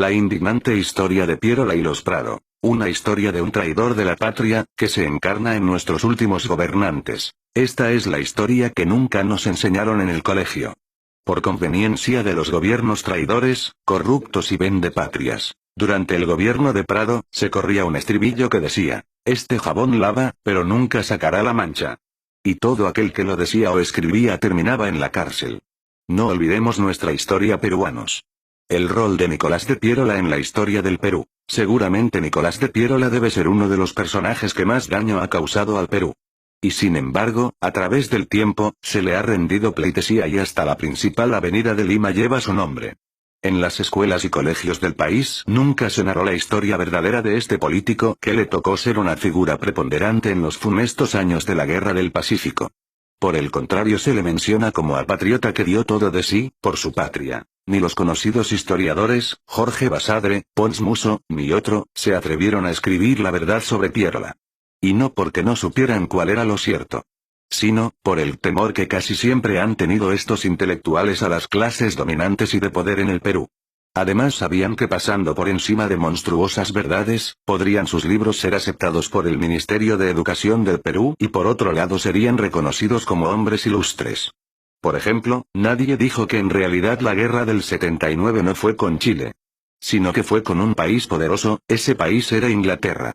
La indignante historia de Pierola y los Prado. Una historia de un traidor de la patria, que se encarna en nuestros últimos gobernantes. Esta es la historia que nunca nos enseñaron en el colegio. Por conveniencia de los gobiernos traidores, corruptos y vendepatrias. Durante el gobierno de Prado, se corría un estribillo que decía, este jabón lava, pero nunca sacará la mancha. Y todo aquel que lo decía o escribía terminaba en la cárcel. No olvidemos nuestra historia, peruanos. El rol de Nicolás de Pierola en la historia del Perú. Seguramente Nicolás de Pierola debe ser uno de los personajes que más daño ha causado al Perú. Y sin embargo, a través del tiempo, se le ha rendido pleitesía y hasta la principal avenida de Lima lleva su nombre. En las escuelas y colegios del país nunca se narró la historia verdadera de este político que le tocó ser una figura preponderante en los funestos años de la Guerra del Pacífico. Por el contrario, se le menciona como a patriota que dio todo de sí, por su patria. Ni los conocidos historiadores, Jorge Basadre, Pons Muso, ni otro, se atrevieron a escribir la verdad sobre Pierola. Y no porque no supieran cuál era lo cierto, sino, por el temor que casi siempre han tenido estos intelectuales a las clases dominantes y de poder en el Perú. Además sabían que pasando por encima de monstruosas verdades, podrían sus libros ser aceptados por el Ministerio de Educación del Perú y por otro lado serían reconocidos como hombres ilustres. Por ejemplo, nadie dijo que en realidad la guerra del 79 no fue con Chile, sino que fue con un país poderoso, ese país era Inglaterra.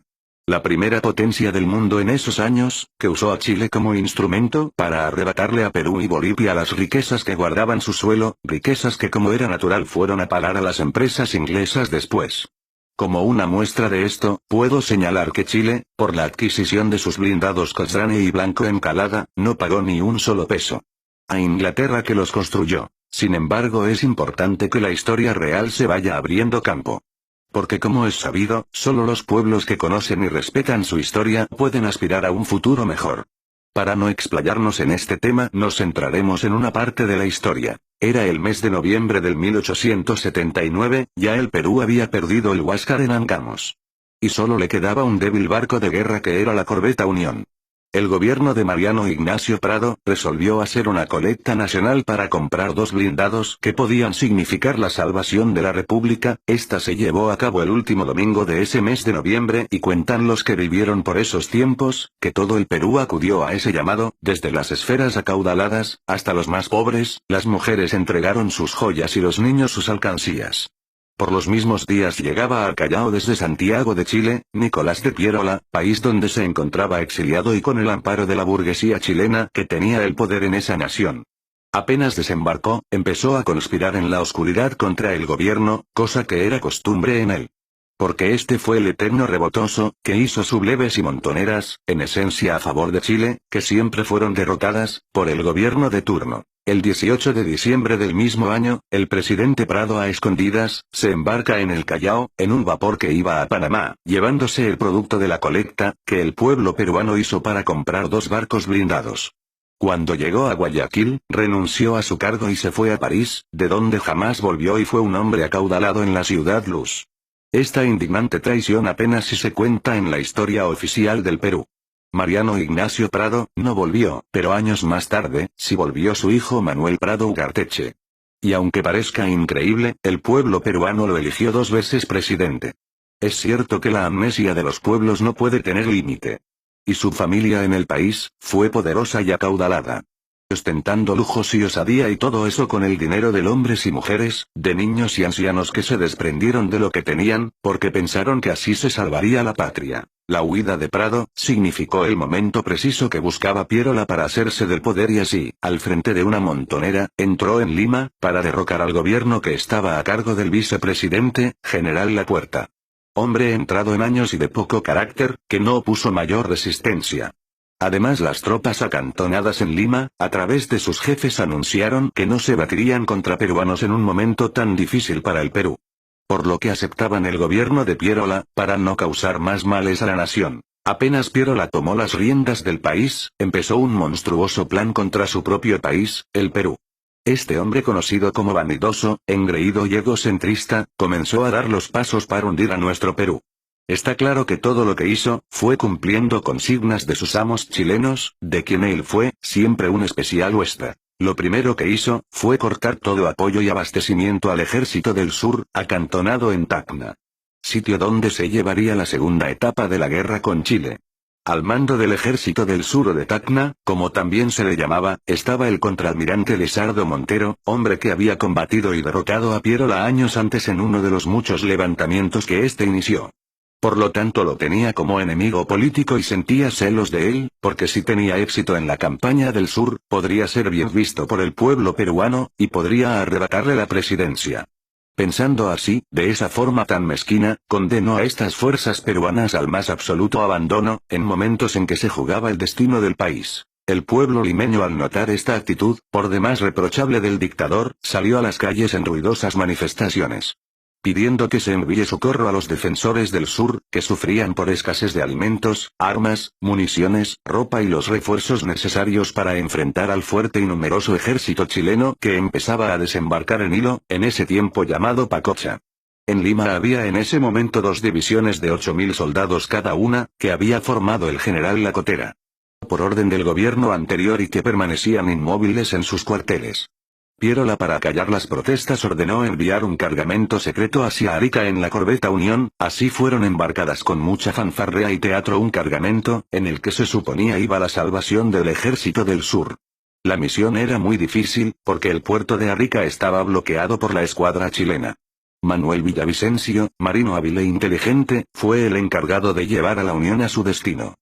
La primera potencia del mundo en esos años, que usó a Chile como instrumento para arrebatarle a Perú y Bolivia las riquezas que guardaban su suelo, riquezas que como era natural fueron a parar a las empresas inglesas después. Como una muestra de esto, puedo señalar que Chile, por la adquisición de sus blindados Cochrane y Blanco Encalada, no pagó ni un solo peso a Inglaterra que los construyó. Sin embargo, es importante que la historia real se vaya abriendo campo. Porque como es sabido, solo los pueblos que conocen y respetan su historia pueden aspirar a un futuro mejor. Para no explayarnos en este tema, nos centraremos en una parte de la historia. Era el mes de noviembre del 1879, ya el Perú había perdido el Huáscar en Angamos. Y solo le quedaba un débil barco de guerra que era la corbeta Unión. El gobierno de Mariano Ignacio Prado resolvió hacer una colecta nacional para comprar 2 blindados que podían significar la salvación de la República. Esta se llevó a cabo el último domingo de ese mes de noviembre y cuentan los que vivieron por esos tiempos, que todo el Perú acudió a ese llamado, desde las esferas acaudaladas, hasta los más pobres, las mujeres entregaron sus joyas y los niños sus alcancías. Por los mismos días llegaba al Callao desde Santiago de Chile, Nicolás de Pierola, país donde se encontraba exiliado y con el amparo de la burguesía chilena que tenía el poder en esa nación. Apenas desembarcó, empezó a conspirar en la oscuridad contra el gobierno, cosa que era costumbre en él. Porque este fue el eterno rebotoso, que hizo subleves y montoneras, en esencia a favor de Chile, que siempre fueron derrotadas, por el gobierno de turno. El 18 de diciembre del mismo año, el presidente Prado a escondidas, se embarca en el Callao, en un vapor que iba a Panamá, llevándose el producto de la colecta, que el pueblo peruano hizo para comprar 2 barcos blindados. Cuando llegó a Guayaquil, renunció a su cargo y se fue a París, de donde jamás volvió y fue un hombre acaudalado en la ciudad luz. Esta indignante traición apenas si se cuenta en la historia oficial del Perú. Mariano Ignacio Prado no volvió, pero años más tarde, sí volvió su hijo Manuel Prado Ugarteche. Y aunque parezca increíble, el pueblo peruano lo eligió 2 veces presidente. Es cierto que la amnesia de los pueblos no puede tener límite. Y su familia en el país, fue poderosa y acaudalada. Ostentando lujos y osadía y todo eso con el dinero de hombres y mujeres, de niños y ancianos que se desprendieron de lo que tenían, porque pensaron que así se salvaría la patria. La huida de Prado, significó el momento preciso que buscaba Pierola para hacerse del poder y así, al frente de una montonera, entró en Lima, para derrocar al gobierno que estaba a cargo del vicepresidente, General Lapuerta. Hombre entrado en años y de poco carácter, que no opuso mayor resistencia. Además las tropas acantonadas en Lima, a través de sus jefes anunciaron que no se batirían contra peruanos en un momento tan difícil para el Perú. Por lo que aceptaban el gobierno de Pierola, para no causar más males a la nación. Apenas Pierola tomó las riendas del país, empezó un monstruoso plan contra su propio país, el Perú. Este hombre conocido como vanidoso, engreído y egocentrista, comenzó a dar los pasos para hundir a nuestro Perú. Está claro que todo lo que hizo, fue cumpliendo consignas de sus amos chilenos, de quien él fue, siempre un especial huésped. Lo primero que hizo, fue cortar todo apoyo y abastecimiento al ejército del sur, acantonado en Tacna. Sitio donde se llevaría la segunda etapa de la guerra con Chile. Al mando del ejército del sur o de Tacna, como también se le llamaba, estaba el contraalmirante Lizardo Montero, hombre que había combatido y derrotado a Pierola años antes en uno de los muchos levantamientos que éste inició. Por lo tanto lo tenía como enemigo político y sentía celos de él, porque si tenía éxito en la campaña del sur, podría ser bien visto por el pueblo peruano, y podría arrebatarle la presidencia. Pensando así, de esa forma tan mezquina, condenó a estas fuerzas peruanas al más absoluto abandono, en momentos en que se jugaba el destino del país. El pueblo limeño al notar esta actitud, por demás reprochable del dictador, salió a las calles en ruidosas manifestaciones, pidiendo que se envíe socorro a los defensores del sur, que sufrían por escasez de alimentos, armas, municiones, ropa y los refuerzos necesarios para enfrentar al fuerte y numeroso ejército chileno que empezaba a desembarcar en Hilo, en ese tiempo llamado Pacocha. En Lima había en ese momento 2 divisiones de 8.000 soldados cada una, que había formado el general Lacotera, por orden del gobierno anterior y que permanecían inmóviles en sus cuarteles. Pierola, para acallar las protestas, ordenó enviar un cargamento secreto hacia Arica en la corbeta Unión, así fueron embarcadas con mucha fanfarrea y teatro un cargamento, en el que se suponía iba la salvación del ejército del sur. La misión era muy difícil, porque el puerto de Arica estaba bloqueado por la escuadra chilena. Manuel Villavicencio, marino hábil e inteligente, fue el encargado de llevar a la Unión a su destino.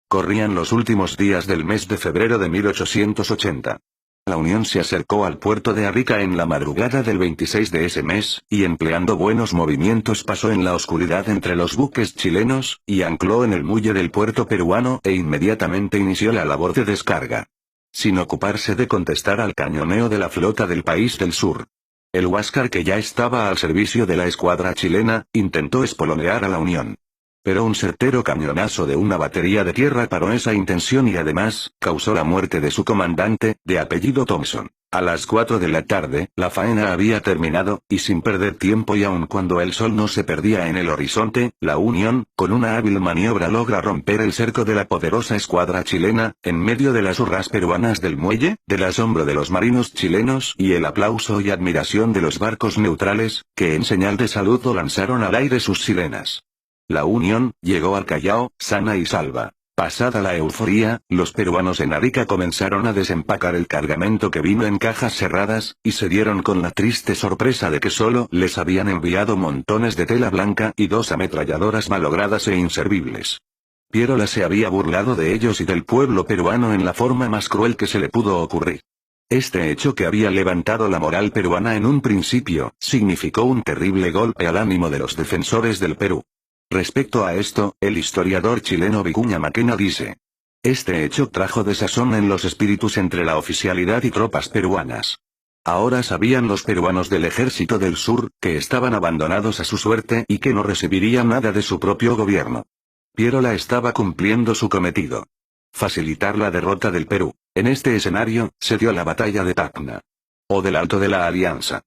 Corrían los últimos días del mes de febrero de 1880. La Unión se acercó al puerto de Arica en la madrugada del 26 de ese mes, y empleando buenos movimientos pasó en la oscuridad entre los buques chilenos, y ancló en el muelle del puerto peruano e inmediatamente inició la labor de descarga, sin ocuparse de contestar al cañoneo de la flota del país del sur. El Huáscar, que ya estaba al servicio de la escuadra chilena, intentó espolonear a la Unión. Pero un certero cañonazo de una batería de tierra paró esa intención y además, causó la muerte de su comandante, de apellido Thompson. A las 4 de la tarde, la faena había terminado, y sin perder tiempo y aun cuando el sol no se perdía en el horizonte, la Unión, con una hábil maniobra logra romper el cerco de la poderosa escuadra chilena, en medio de las hurras peruanas del muelle, del asombro de los marinos chilenos y el aplauso y admiración de los barcos neutrales, que en señal de saludo lanzaron al aire sus sirenas. La Unión llegó al Callao, sana y salva. Pasada la euforía, los peruanos en Arica comenzaron a desempacar el cargamento que vino en cajas cerradas, y se dieron con la triste sorpresa de que solo les habían enviado montones de tela blanca y 2 ametralladoras malogradas e inservibles. Pierola se había burlado de ellos y del pueblo peruano en la forma más cruel que se le pudo ocurrir. Este hecho, que había levantado la moral peruana en un principio, significó un terrible golpe al ánimo de los defensores del Perú. Respecto a esto, el historiador chileno Vicuña Maquena dice: este hecho trajo desazón en los espíritus entre la oficialidad y tropas peruanas. Ahora sabían los peruanos del ejército del sur, que estaban abandonados a su suerte y que no recibirían nada de su propio gobierno. Pierola estaba cumpliendo su cometido: facilitar la derrota del Perú. En este escenario, se dio la batalla de Tacna, o del Alto de la Alianza.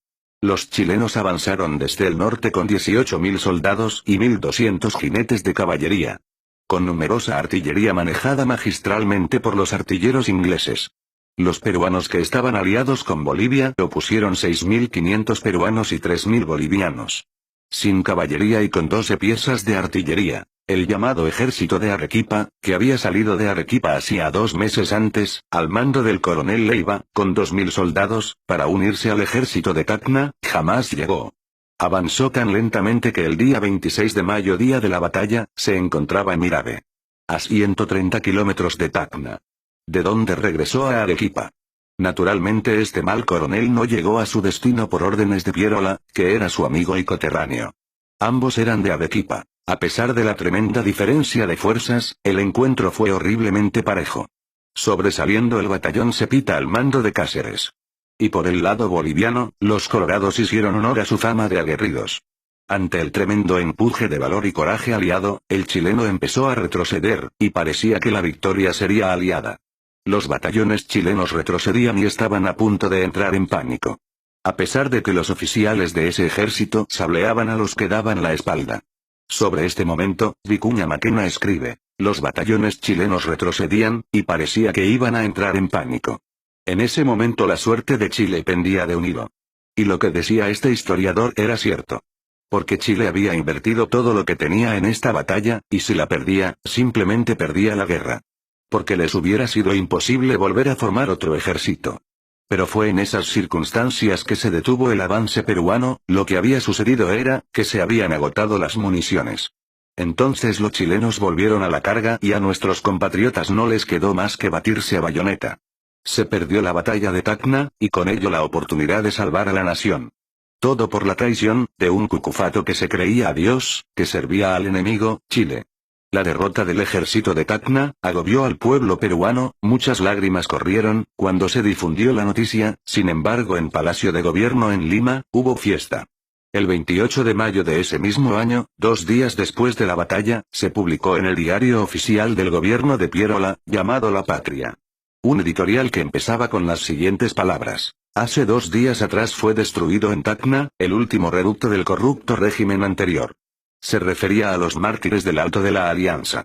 Los chilenos avanzaron desde el norte con 18.000 soldados y 1.200 jinetes de caballería, con numerosa artillería manejada magistralmente por los artilleros ingleses. Los peruanos, que estaban aliados con Bolivia, opusieron 6.500 peruanos y 3.000 bolivianos. Sin caballería y con 12 piezas de artillería. El llamado ejército de Arequipa, que había salido de Arequipa hacía 2 meses antes, al mando del coronel Leiva, con 2.000 soldados, para unirse al ejército de Tacna, jamás llegó. Avanzó tan lentamente que el día 26 de mayo, día de la batalla, se encontraba en Mirabe, a 130 kilómetros de Tacna, de donde regresó a Arequipa. Naturalmente este mal coronel no llegó a su destino por órdenes de Pierola, que era su amigo y coterráneo. Ambos eran de Arequipa. A pesar de la tremenda diferencia de fuerzas, el encuentro fue horriblemente parejo, sobresaliendo el batallón Cepita al mando de Cáceres. Y por el lado boliviano, los colorados hicieron honor a su fama de aguerridos. Ante el tremendo empuje de valor y coraje aliado, el chileno empezó a retroceder, y parecía que la victoria sería aliada. Los batallones chilenos retrocedían y estaban a punto de entrar en pánico, a pesar de que los oficiales de ese ejército sableaban a los que daban la espalda. Sobre este momento, Vicuña Maquena escribe: los batallones chilenos retrocedían, y parecía que iban a entrar en pánico. En ese momento la suerte de Chile pendía de un hilo. Y lo que decía este historiador era cierto. Porque Chile había invertido todo lo que tenía en esta batalla, y si la perdía, simplemente perdía la guerra. Porque les hubiera sido imposible volver a formar otro ejército. Pero fue en esas circunstancias que se detuvo el avance peruano, lo que había sucedido era, que se habían agotado las municiones. Entonces los chilenos volvieron a la carga y a nuestros compatriotas no les quedó más que batirse a bayoneta. Se perdió la batalla de Tacna, y con ello la oportunidad de salvar a la nación. Todo por la traición, de un cucufato que se creía a Dios, que servía al enemigo, Chile. La derrota del ejército de Tacna, agobió al pueblo peruano, muchas lágrimas corrieron, cuando se difundió la noticia, sin embargo en Palacio de Gobierno en Lima, hubo fiesta. El 28 de mayo de ese mismo año, 2 días después de la batalla, se publicó en el diario oficial del gobierno de Pierola, llamado La Patria. Un editorial que empezaba con las siguientes palabras. Hace 2 días atrás fue destruido en Tacna, el último reducto del corrupto régimen anterior. Se refería a los mártires del Alto de la Alianza.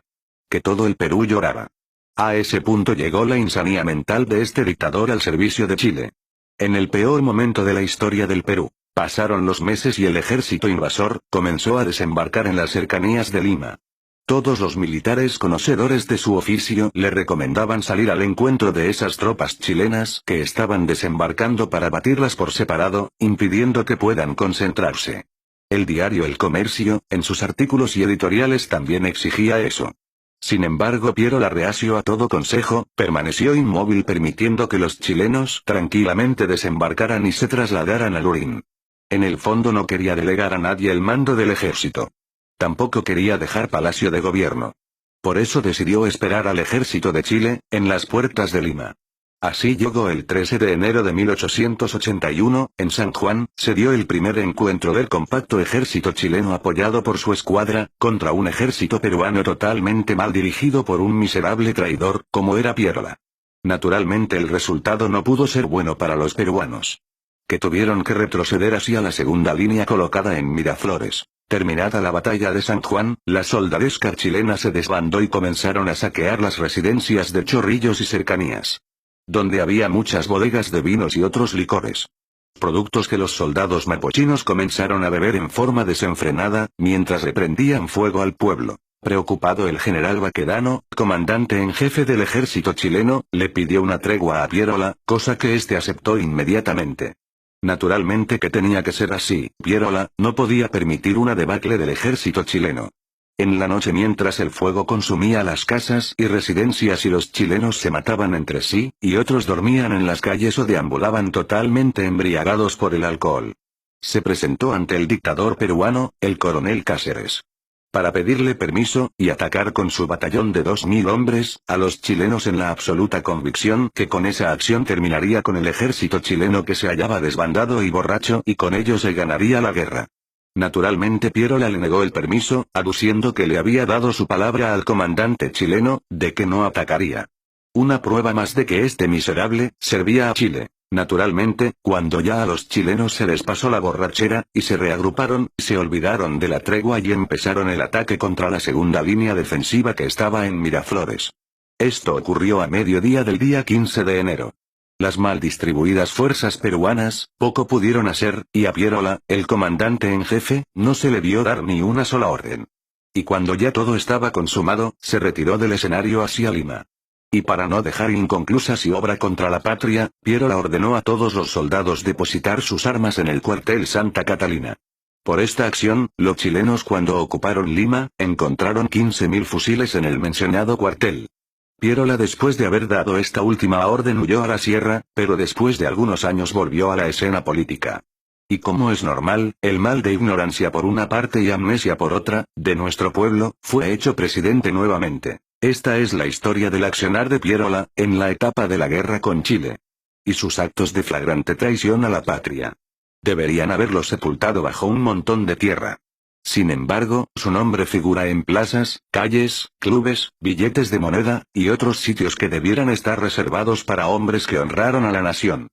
Que todo el Perú lloraba. A ese punto llegó la insanía mental de este dictador al servicio de Chile. En el peor momento de la historia del Perú, pasaron los meses y el ejército invasor comenzó a desembarcar en las cercanías de Lima. Todos los militares conocedores de su oficio le recomendaban salir al encuentro de esas tropas chilenas que estaban desembarcando para batirlas por separado, impidiendo que puedan concentrarse. El diario El Comercio, en sus artículos y editoriales también exigía eso. Sin embargo Pierola, reacio a todo consejo, permaneció inmóvil permitiendo que los chilenos tranquilamente desembarcaran y se trasladaran a Lurín. En el fondo no quería delegar a nadie el mando del ejército. Tampoco quería dejar Palacio de Gobierno. Por eso decidió esperar al ejército de Chile, en las puertas de Lima. Así llegó el 13 de enero de 1881, en San Juan, se dio el primer encuentro del compacto ejército chileno apoyado por su escuadra, contra un ejército peruano totalmente mal dirigido por un miserable traidor, como era Pierola. Naturalmente el resultado no pudo ser bueno para los peruanos. Que tuvieron que retroceder hacia la segunda línea colocada en Miraflores. Terminada la batalla de San Juan, la soldadesca chilena se desbandó y comenzaron a saquear las residencias de Chorrillos y cercanías. Donde había muchas bodegas de vinos y otros licores. Productos que los soldados mapuchinos comenzaron a beber en forma desenfrenada, mientras le prendían fuego al pueblo. Preocupado el general Baquedano, comandante en jefe del ejército chileno, le pidió una tregua a Pierola, cosa que éste aceptó inmediatamente. Naturalmente que tenía que ser así, Pierola no podía permitir una debacle del ejército chileno. En la noche mientras el fuego consumía las casas y residencias y los chilenos se mataban entre sí, y otros dormían en las calles o deambulaban totalmente embriagados por el alcohol. Se presentó ante el dictador peruano, el coronel Cáceres. Para pedirle permiso, y atacar con su batallón de 2000 hombres, a los chilenos en la absoluta convicción que con esa acción terminaría con el ejército chileno que se hallaba desbandado y borracho y con ello se ganaría la guerra. Naturalmente Pierola le negó el permiso, aduciendo que le había dado su palabra al comandante chileno, de que no atacaría. Una prueba más de que este miserable, servía a Chile. Naturalmente, cuando ya a los chilenos se les pasó la borrachera, y se reagruparon, se olvidaron de la tregua y empezaron el ataque contra la segunda línea defensiva que estaba en Miraflores. Esto ocurrió a mediodía del día 15 de enero. Las mal distribuidas fuerzas peruanas, poco pudieron hacer, y a Pierola, el comandante en jefe, no se le vio dar ni una sola orden. Y cuando ya todo estaba consumado, se retiró del escenario hacia Lima. Y para no dejar inconclusa su obra contra la patria, Pierola ordenó a todos los soldados depositar sus armas en el cuartel Santa Catalina. Por esta acción, los chilenos cuando ocuparon Lima, encontraron 15.000 fusiles en el mencionado cuartel. Pierola después de haber dado esta última orden huyó a la sierra, pero después de algunos años volvió a la escena política. Y como es normal, el mal de ignorancia por una parte y amnesia por otra, de nuestro pueblo, fue hecho presidente nuevamente. Esta es la historia del accionar de Pierola, en la etapa de la guerra con Chile. Y sus actos de flagrante traición a la patria. Deberían haberlo sepultado bajo un montón de tierra. Sin embargo, su nombre figura en plazas, calles, clubes, billetes de moneda, y otros sitios que debieran estar reservados para hombres que honraron a la nación.